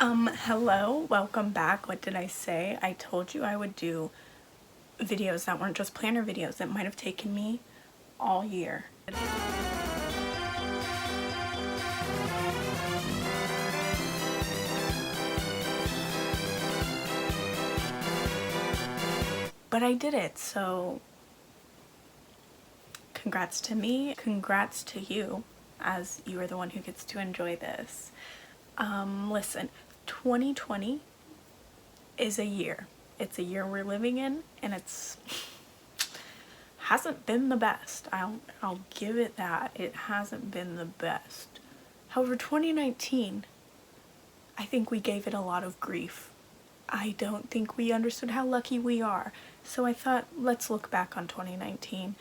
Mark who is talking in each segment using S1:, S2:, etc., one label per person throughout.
S1: Hello, welcome back. What did I say? I told you I would do videos that weren't just planner videos. It might have taken me all year. But I did it, so congrats to me, congrats to you, as you are the one who gets to enjoy this. Listen, 2020 is a year. It's a year we're living in, and it's hasn't been the best. I'll give it that. It hasn't been the best. However, 2019, I think we gave it a lot of grief. I don't think we understood how lucky we are. So I thought, let's look back on 2019.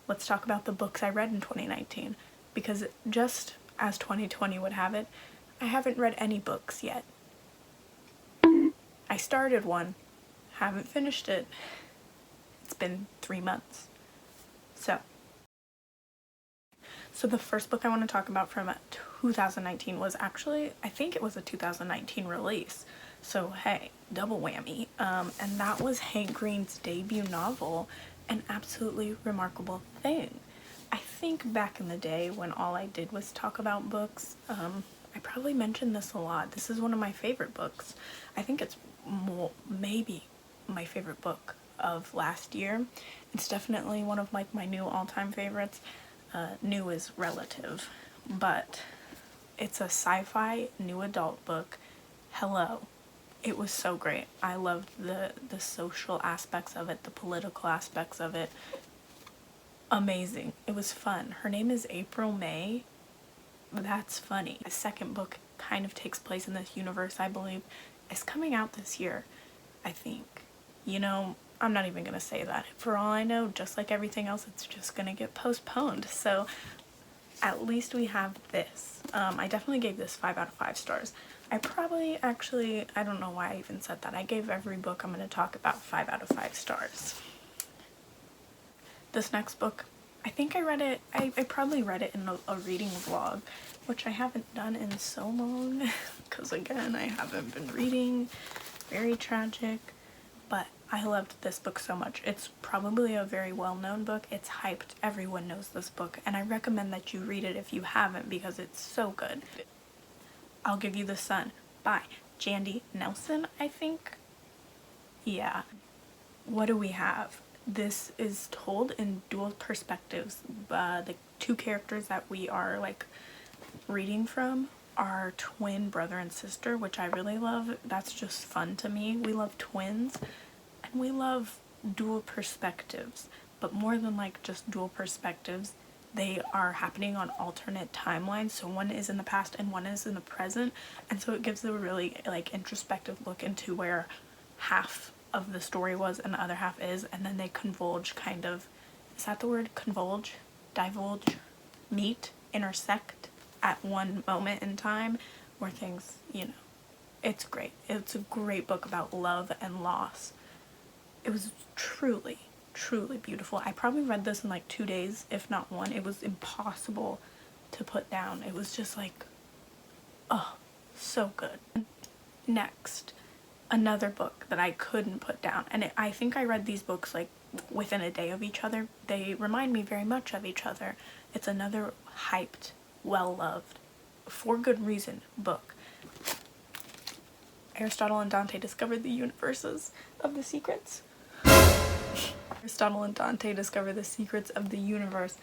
S1: Let's talk about the books I read in 2019. Because just as 2020 would have it, I haven't read any books yet. I started one, haven't finished it. It's been 3 months. So the first book I want to talk about from 2019 was actually, I think it was a 2019 release. So hey, double whammy. And that was Hank Green's debut novel, An Absolutely Remarkable Thing. I think back in the day when all I did was talk about books, I probably mentioned this a lot. This is one of my favorite books. I think it's maybe my favorite book of last year. It's definitely one of my new all-time favorites. New is relative, but it's a sci-fi new adult book. Hello. It was so great. I loved the social aspects of it, the political aspects of it. Amazing. It was fun. Her name is April May. That's funny. The second book kind of takes place in this universe, I believe. It's coming out this year, I think. You know, I'm not even gonna say that. For all I know, just like everything else, it's just gonna get postponed. So at least we have this. I definitely gave this 5 out of 5 stars. I probably actually, I don't know why I even said that. I gave every book I'm gonna talk about 5 out of 5 stars. This next book, I think I read it, I probably read it in a reading vlog, which I haven't done in so long, because again, I haven't been reading. Very tragic. But I loved this book so much. It's probably a very well-known book. It's hyped. Everyone knows this book. And I recommend that you read it if you haven't because it's so good. I'll Give You the Sun by Jandy Nelson, I think. Yeah. What do we have? This is told in dual perspectives. The two characters that we are reading from are twin brother and sister, which I really love. That's just fun to me. We love twins and we love dual perspectives, but more than just dual perspectives, they are happening on alternate timelines. So one is in the past and one is in the present, and so it gives a really introspective look into where half of the story was and the other half is, and then they converge, kind of, is that the word? Converge, divulge, meet, intersect at one moment in time where things, it's great. It's a great book about love and loss. It was truly, truly beautiful. I probably read this in 2 days, if not one. It was impossible to put down. It was just oh, so good. Next, another book that I couldn't put down, and I think I read these books within a day of each other. They remind me very much of each other. It's another hyped, well-loved, for good reason book. Aristotle and Dante discovered the universes of the secrets. Aristotle and Dante discover the secrets of the universe.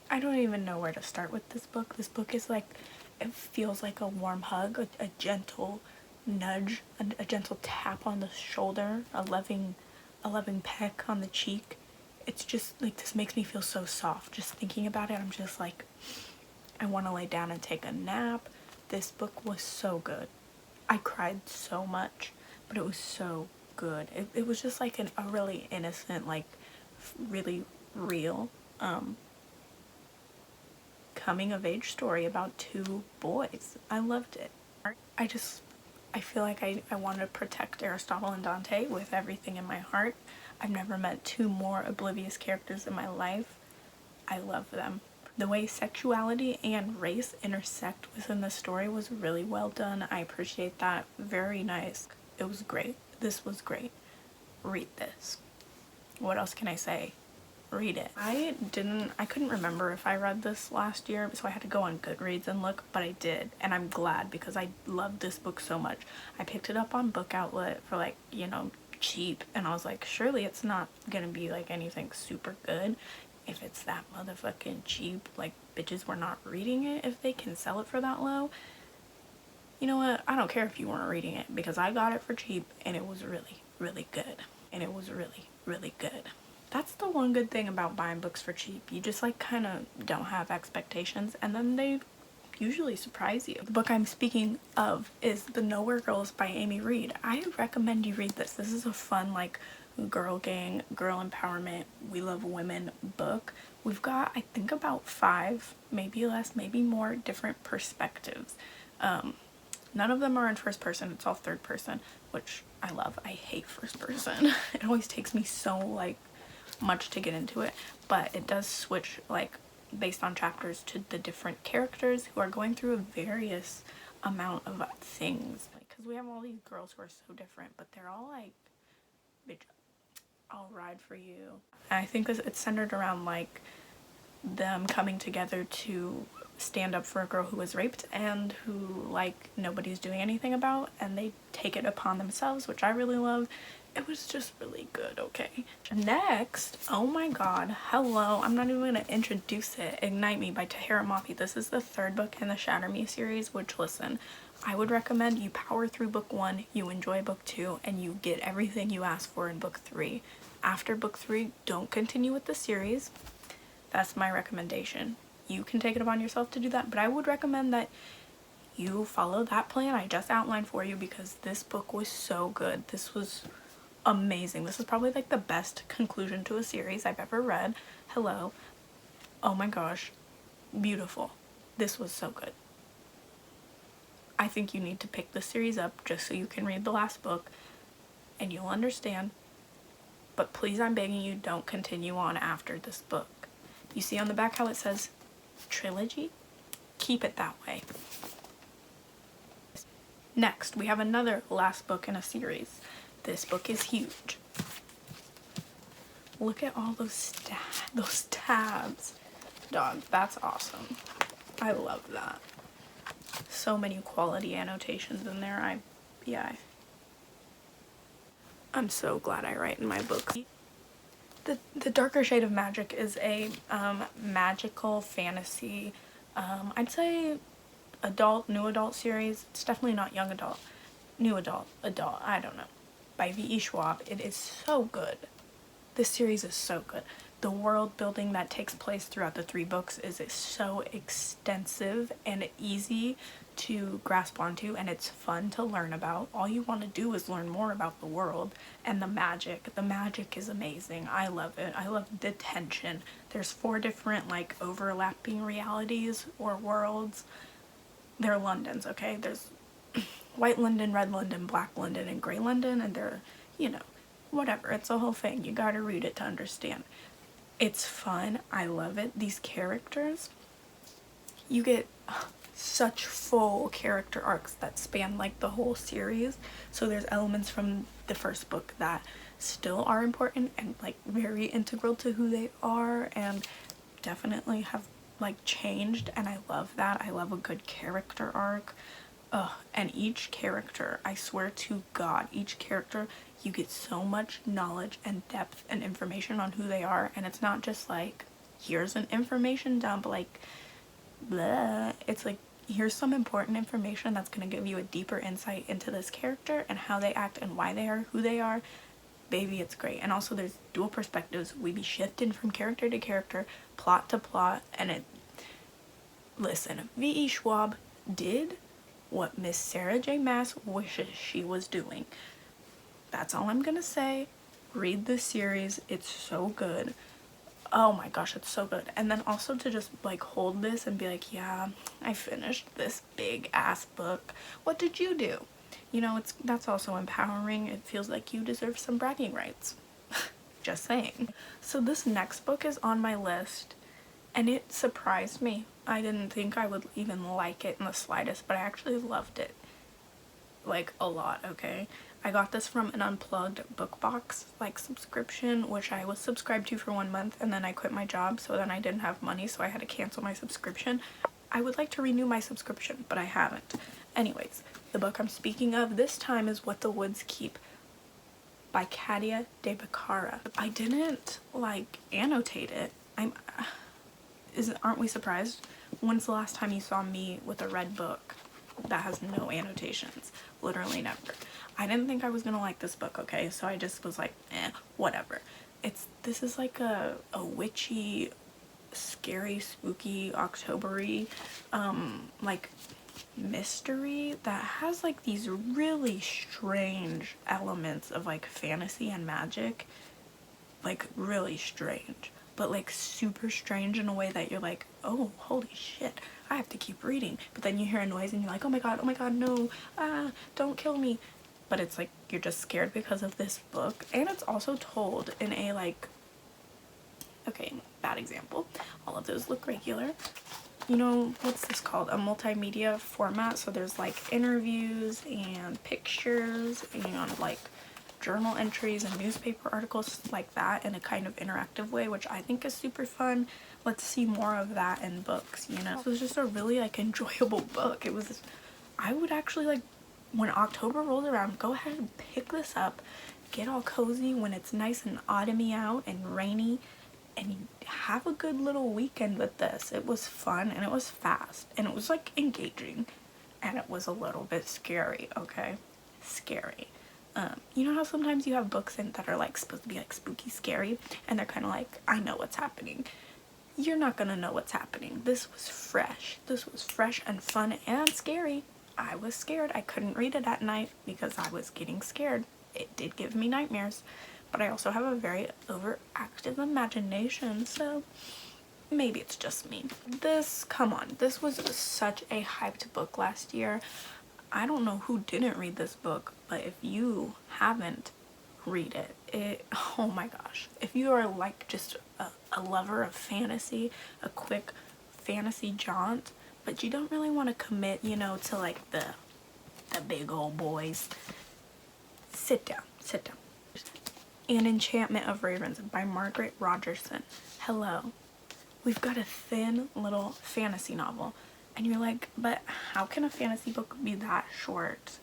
S1: I don't even know where to start with this book. This book is it feels like a warm hug, a gentle nudge, a gentle tap on the shoulder, a loving peck on the cheek. It's just this makes me feel so soft. Just thinking about it, I'm just I want to lay down and take a nap. This book was so good. I cried so much, but it was so good. It was just a really innocent, really real coming of age story about two boys. I loved it. I feel like I want to protect Aristotle and Dante with everything in my heart. I've never met two more oblivious characters in my life. I love them. The way sexuality and race intersect within the story was really well done. I appreciate that. Very nice. It was great. This was great. Read this. What else can I say? Read it. I couldn't remember if I read this last year, so I had to go on Goodreads and look, but I did, and I'm glad because I loved this book so much. I picked it up on Book Outlet for like, you know, cheap, and I was like, surely it's not gonna be like anything super good if it's that motherfucking cheap. Like, bitches were not reading it if they can sell it for that low. You know what? I don't care if you weren't reading it because I got it for cheap and it was really, really good. And it was really, really good. That's the one good thing about buying books for cheap. You just like kind of don't have expectations and then they usually surprise you. The book I'm speaking of is The Nowhere Girls by Amy Reed. I recommend you read this. This is a fun like girl gang, girl empowerment, we love women book. We've got, I think, about 5, maybe less, maybe more different perspectives. None of them are in first person, it's all third person, which I love. I hate first person. It always takes me so like much to get into it, but it does switch like based on chapters to the different characters who are going through a various amount of things. Like, because we have all these girls who are so different, but they're all like, bitch, I'll ride for you. And I think it's centered around like them coming together to stand up for a girl who was raped and who like nobody's doing anything about, and they take it upon themselves, which I really love. It was just really good. Okay, next, oh my god, hello, I'm not even gonna introduce it, Ignite Me by Tahira Mafi. This is the 3rd book in the Shatter Me series, which, listen, I would recommend you power through book 1, you enjoy book 2, and you get everything you ask for in book 3. After book 3, don't continue with the series. That's my recommendation. You can take it upon yourself to do that, but I would recommend that you follow that plan I just outlined for you because this book was so good. This was amazing. This is probably like the best conclusion to a series I've ever read. Hello. Oh my gosh. Beautiful. This was so good. I think you need to pick this series up just so you can read the last book and you'll understand. But please, I'm begging you, don't continue on after this book. You see on the back how it says trilogy? Keep it that way. Next, we have another last book in a series. This book is huge. Look at all those tabs. Dog, that's awesome. I love that. So many quality annotations in there. I'm so glad I write in my book. The Darker Shade of Magic is a magical fantasy, I'd say new adult series. It's definitely not young adult. New adult, I don't know. By V.E. Schwab. It is so good. This series is so good. The world building that takes place throughout the 3 books is so extensive and easy to grasp onto, and it's fun to learn about. All you want to do is learn more about the world and the magic. The magic is amazing. I love it. I love the tension. There's 4 different like overlapping realities or worlds. They're Londons, okay? There's White London, Red London, Black London, and Grey London, and they're, you know, whatever. It's a whole thing. You gotta read it to understand. It's fun. I love it. These characters, you get such full character arcs that span like the whole series. So there's elements from the first book that still are important and like very integral to who they are and definitely have like changed, and I love that. I love a good character arc. And each character, I swear to God, each character, you get so much knowledge and depth and information on who they are, and it's not just like, here's an information dump, like, blah. It's like, here's some important information that's going to give you a deeper insight into this character and how they act and why they are who they are. Baby, it's great. And also there's dual perspectives. We be shifting from character to character, plot to plot, and it, listen, V.E. Schwab did what Miss Sarah J. Maas wishes she was doing. That's all I'm gonna say. Read this series. It's so good. Oh my gosh, it's so good. And then also to just like hold this and be like, yeah, I finished this big ass book. What did you do? You know, that's also empowering. It feels like you deserve some bragging rights. Just saying. So this next book is on my list. and it surprised me. I didn't think I would even like it in the slightest, but I actually loved it, like, a lot, okay? I got this from an Unplugged book box, like, subscription, which I was subscribed to for 1 month, and then I quit my job, so then I didn't have money, so I had to cancel my subscription. I would like to renew my subscription, but I haven't. Anyways, the book I'm speaking of this time is What the Woods Keep by Katia de Becara. I didn't, like, annotate it. Aren't we surprised? When's the last time you saw me with a red book that has no annotations? Literally never. I didn't think I was gonna like this book, okay? So I just was like, whatever. This is like a witchy, scary, spooky, October-y, like, mystery that has like these really strange elements of like fantasy and magic, like really strange, but like super strange in a way that you're like, oh holy shit, I have to keep reading. But then you hear a noise and you're like, oh my god, no, don't kill me. But it's like you're just scared because of this book. And it's also told in a, like, okay, bad example, all of those look regular, you know, what's this called, a multimedia format. So there's like interviews and pictures and like journal entries and newspaper articles like that in a kind of interactive way, which I think is super fun. Let's see more of that in books, you know. It was just a really like enjoyable book. It was, I would actually, like, when October rolls around, go ahead and pick this up, get all cozy when it's nice and autumny out and rainy, and have a good little weekend with this. It was fun and it was fast and it was like engaging and it was a little bit scary, okay? Scary. You know how sometimes you have books that are like supposed to be like spooky scary and they're kind of like, I know what's happening. You're not gonna know what's happening. This was fresh. This was fresh and fun and scary. I was scared. I couldn't read it at night because I was getting scared. It did give me nightmares. But I also have a very overactive imagination, so maybe it's just me. Come on, this was such a hyped book last year. I don't know who didn't read this book, but if you haven't, read it. Oh my gosh. If you are like just a lover of fantasy, a quick fantasy jaunt, but you don't really want to commit, you know, to like the big old boys, sit down. And Enchantment of Ravens by Margaret Rogerson. Hello. We've got a thin little fantasy novel. And you're like, but how can a fantasy book be that short?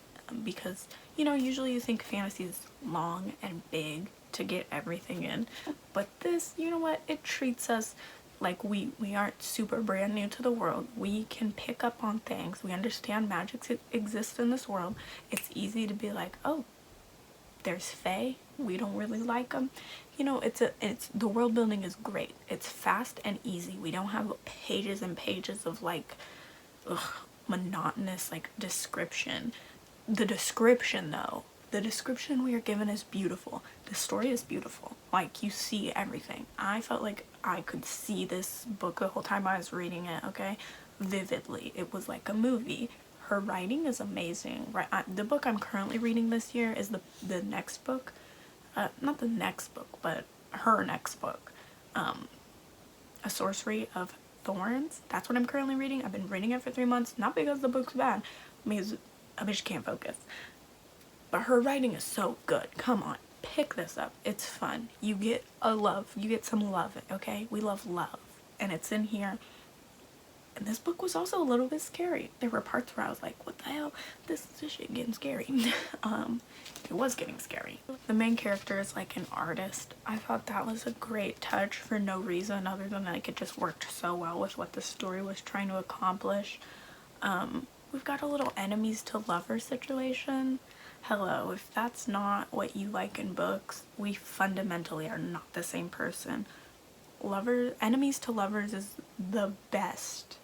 S1: Because, you know, usually you think fantasy is long and big to get everything in. But this, you know what? It treats us like we aren't super brand new to the world. We can pick up on things. We understand magic exists in this world. It's easy to be like, oh, there's fae, we don't really like them, you know. It's the world building is great. It's fast and easy. We don't have pages and pages of like monotonous like description. The description though, the description we are given is beautiful. The story is beautiful. Like, you see everything. I felt like I could see this book the whole time I was reading it, okay, vividly. It was like a movie. Her writing is amazing. Right, the book I'm currently reading this year is the next book, not the next book, but her next book, A Sorcery of Thorns. That's what I'm currently reading. I've been reading it for 3 months, not because the book's bad, because a bitch can't focus. But her writing is so good. Come on, pick this up. It's fun. You get some love, okay? We love love, and it's in here. And this book was also a little bit scary. There were parts where I was like, what the hell? This shit getting scary. It was getting scary. The main character is like an artist. I thought that was a great touch for no reason other than like it just worked so well with what the story was trying to accomplish. We've got a little enemies to lovers situation. Hello, if that's not what you like in books, we fundamentally are not the same person. Enemies to lovers is the best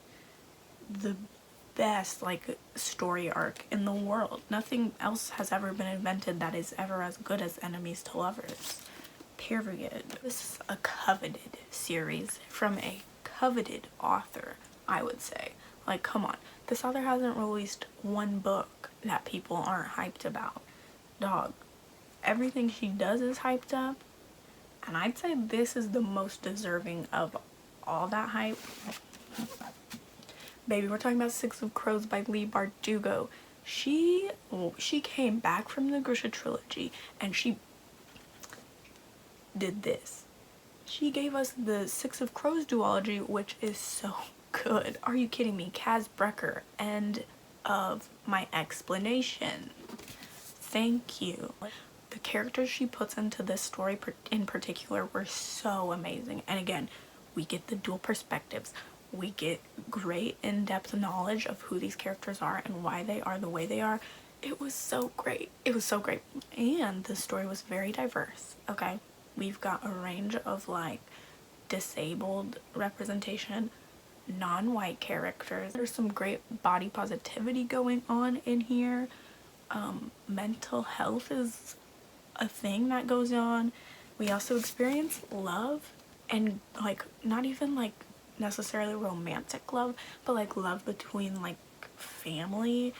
S1: like story arc in the world. Nothing else has ever been invented that is ever as good as enemies to lovers, period. This is a coveted series from a coveted author, I would say. Like, come on, this author hasn't released one book that people aren't hyped about. Dog, everything she does is hyped up, and I'd say this is the most deserving of all that hype. Baby, we're talking about Six of Crows by Leigh Bardugo. She came back from the Grisha trilogy and she did this. She gave us the Six of Crows duology, which is so good. Are you kidding me? Kaz Brecker, end of my explanation. Thank you. The characters she puts into this story in particular were so amazing. And again, we get the dual perspectives. We get great in-depth knowledge of who these characters are and why they are the way they are. It was so great. It was so great. And the story was very diverse, okay? We've got a range of like disabled representation, non-white characters. There's some great body positivity going on in here. Mental health is a thing that goes on. We also experience love, and like not even like necessarily romantic love, but like love between like family,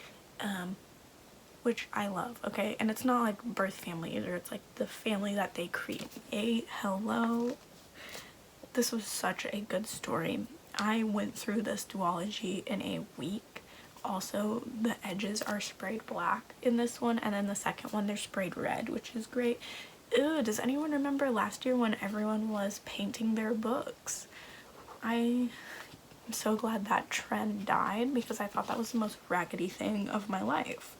S1: which I love, okay? And it's not like birth family either, it's like the family that they create. Hello. This was such a good story. I went through this duology in a week. Also, the edges are sprayed black in this one, and then the second one they're sprayed red, which is great. Ew, does anyone remember last year when everyone was painting their books? I'm so glad that trend died because I thought that was the most raggedy thing of my life.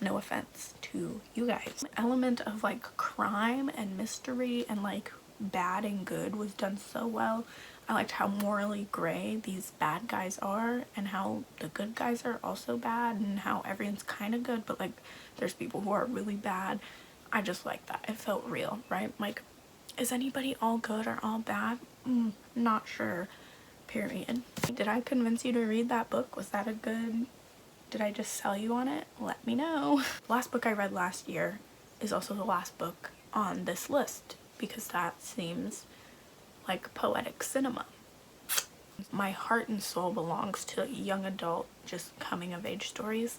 S1: No offense to you guys. The element of like crime and mystery and like bad and good was done so well. I liked how morally gray these bad guys are and how the good guys are also bad and how everyone's kind of good, but like there's people who are really bad. I just like that. It felt real, right? Like, is anybody all good or all bad? Not sure. Period. Did I convince you to read that book? Was that a good... Did I just sell you on it? Let me know. Last book I read last year is also the last book on this list because that seems like poetic cinema. My heart and soul belongs to young adult, just coming of age stories.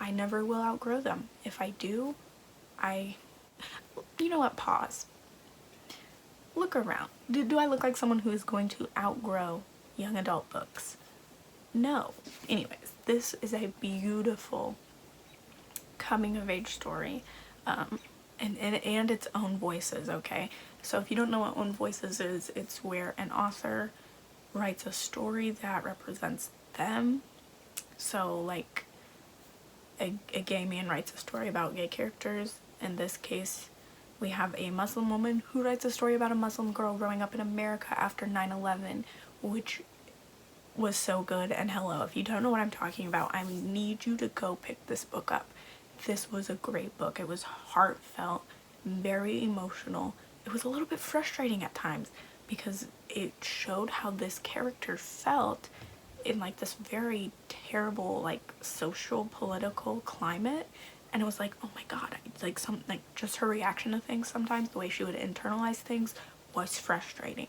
S1: I never will outgrow them. If I do, you know what, pause. Look around. Do I look like someone who is going to outgrow young adult books? No. Anyways, this is a beautiful coming of age story, and its own voices, okay? So if you don't know what own voices is, it's where an author writes a story that represents them. So like a gay man writes a story about gay characters. In this case, we have a Muslim woman who writes a story about a Muslim girl growing up in America after 9/11, which was so good. And hello, if you don't know what I'm talking about, I need you to go pick this book up. This was a great book. It was heartfelt, very emotional. It was a little bit frustrating at times because it showed how this character felt in like this very terrible like social political climate, and it was like, oh my god, like just her reaction to things sometimes, the way she would internalize things was frustrating,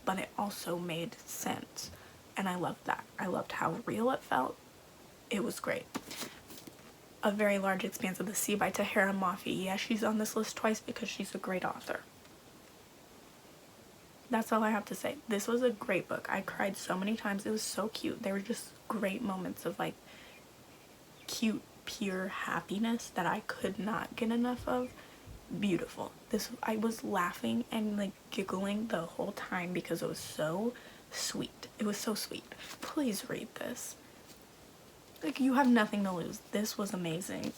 S1: but it also made sense. And I loved that. I loved how real it felt. It was great. A Very Large Expanse of the Sea by Tahira Mafi. Yeah, she's on this list twice because she's a great author. That's all I have to say. This was a great book. I cried so many times. It was so cute. There were just great moments of like cute, pure happiness that I could not get enough of. Beautiful. I was laughing and like giggling the whole time because it was so sweet. It was so sweet. Please read this. Like, you have nothing to lose. This was amazing.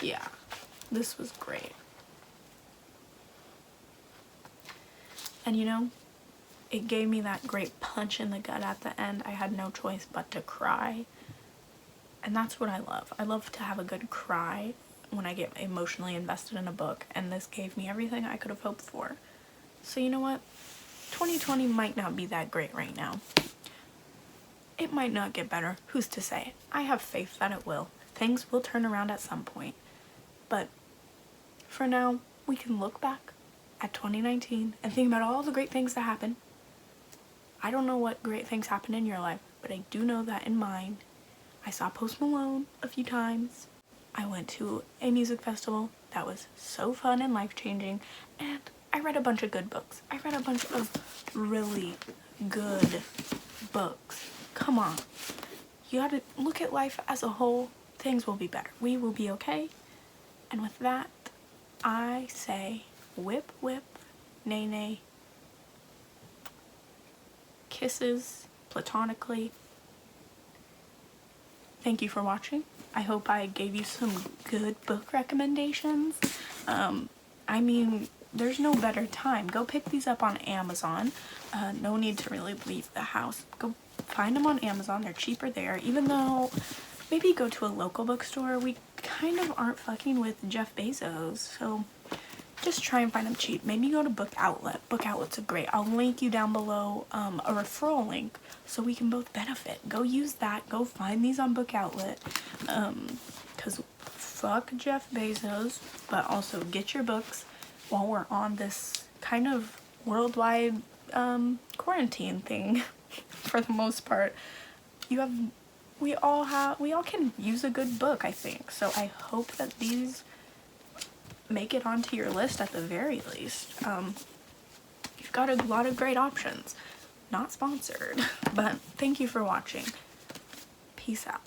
S1: Yeah, this was great. And you know, it gave me that great punch in the gut at the end. I had no choice but to cry. And that's what I love. I love to have a good cry when I get emotionally invested in a book, and this gave me everything I could have hoped for. So you know what? 2020 might not be that great right now. It might not get better. Who's to say? I have faith that it will. Things will turn around at some point. But for now, we can look back at 2019 and think about all the great things that happened. I don't know what great things happened in your life, but I do know that in mine, I saw Post Malone a few times. I went to a music festival that was so fun and life-changing, and I read a bunch of good books. I read a bunch of really good books. Come on. You gotta look at life as a whole. Things will be better. We will be okay. And with that, I say whip, whip, nay, nay. Kisses, platonically. Thank you for watching. I hope I gave you some good book recommendations. I mean, there's no better time. Go pick these up on Amazon. No need to really leave the house. Go find them on Amazon. They're cheaper there. Even though, maybe go to a local bookstore. We kind of aren't fucking with Jeff Bezos, so just try and find them cheap. Maybe go to Book Outlet. Book Outlet's a great. I'll link you down below a referral link so we can both benefit. Go use that. Go find these on Book Outlet. Because fuck Jeff Bezos, but also get your books while we're on this kind of worldwide quarantine thing. For the most part, we all can use a good book, I think. So I hope that these make it onto your list at the very least. You've got a lot of great options. Not sponsored, but thank you for watching. Peace out.